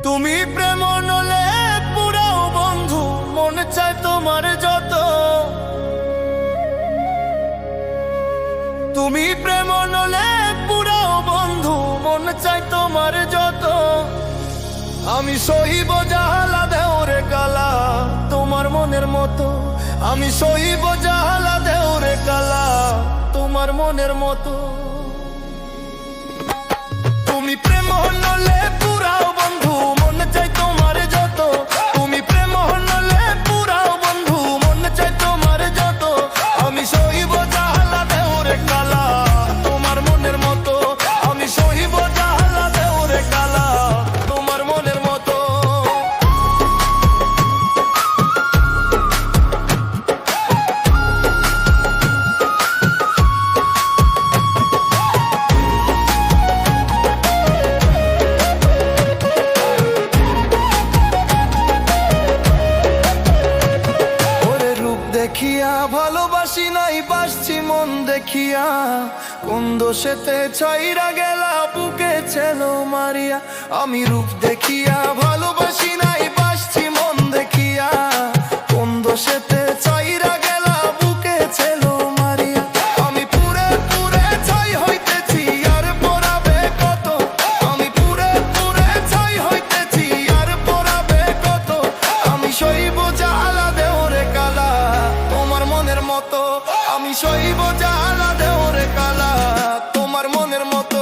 তুমি প্রেম নলে পুরাও বন্ধু, মন চায় তোমার যত। তুমি প্রেম নলে পুরাও বন্ধু, মন চায় তোমার যত। আমি সইব জাহালা দেওরে কালা তোমার মনের মতো। আমি সইব জাহালা দেওরে কালা তোমার মনের মতো। তুমি প্রেম নলে পুরাও বন্ধু, মন চাই তোমার যত। তুমি প্রেম নলে পুরাও বন্ধু, মন চাই তোমার যত। আমি সইব জাহালা দেওরে কালা তোমার মনের মতো। আমি সইব জাহালা দেওরে কালা তোমার মনের মতো। দেখিয়া ভালোবাসি নাই, বাসছি মন দেখিয়া। কোন দোষেতে ছাইরা গেলা বুকে ছেলো মারিয়া। আমি রূপ দেখিয়া ভালোবাসি নাই, বাসছি মন দেখিয়া। কোন দোষেতে ছাইরা গেলা বুকে ছেলো মারিয়া। আমি পুরে পুরে ছাই হইতেছি আর পরাবে কত। আমি পুরে পুরে ছাই হইতেছি আর পরাবে কত। আমি সইব জাহালা দেওরে কালা তোমার মনের মতো। আমি সইব জাহালা দেওরে কালা তোমার মনের মতো।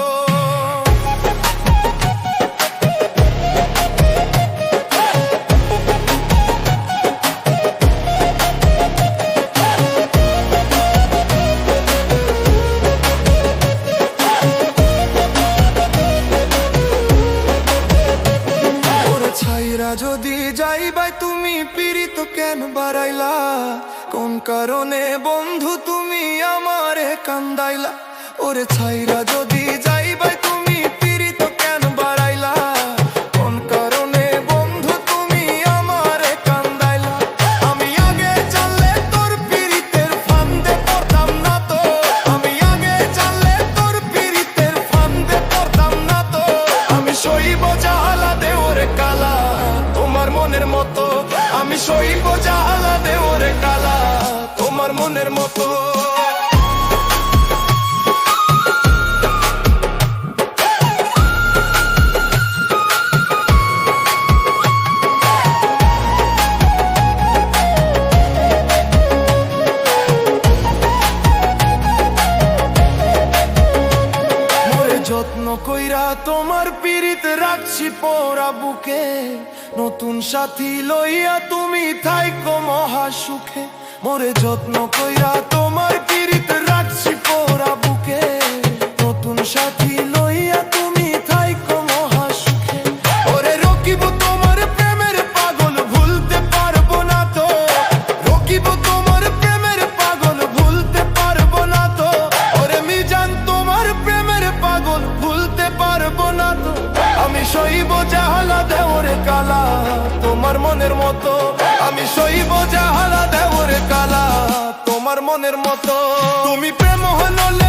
ছাইরা যদি যাইবাই তুমি পীড়িত কেন বাড়াইলা। কোন কারণে বন্ধু তুমি আমারে কান্দাইলা। ওরে ছাইরা যদি যাইবাই তুমি পীড়িত কেন বাড়াইলা। কোন কারণে বন্ধু তুমি আমারে কান্দাইলা। আমি আগে জানলে তোর পীড়িতের ফান্দে পড়তাম না তো। আমি আগে জানলে তোর পীড়িতের ফান্দে পড়তাম না তো। আমি সইব জাহালা দেওরে কালা তোমার মনের মতো। আমি সইব জাহালা দেওরে কালা তোমার মনের মতো। যত্ন কইরা তোমার পীড়িত রাখছি পোড়া বুকে। নতুন সাথী লইয়া তুমি থাইকো মহা সুখে। মোরে যত্ন কইরা তোমার পীড়িত রাখছি পোড়া বুকে। নতুন সাথী লইয়া তুমি থাইকো মহা সুখে। ওরে রকিব তোমার প্রেমের পাগল ভুলতে পারবো না তো। রকিব তোমার প্রেমের পাগল ভুলতে পারবো না তো। ওরে মিজান তোমার প্রেমের পাগল ভুলতে পারবো না তো। আমি সইব জাহালা দেওরে কালা তোমার মনের মতো। আমি সইব জাহালা দেওরে কালা তোমার মনের মতো। তুমি প্রেম হনলে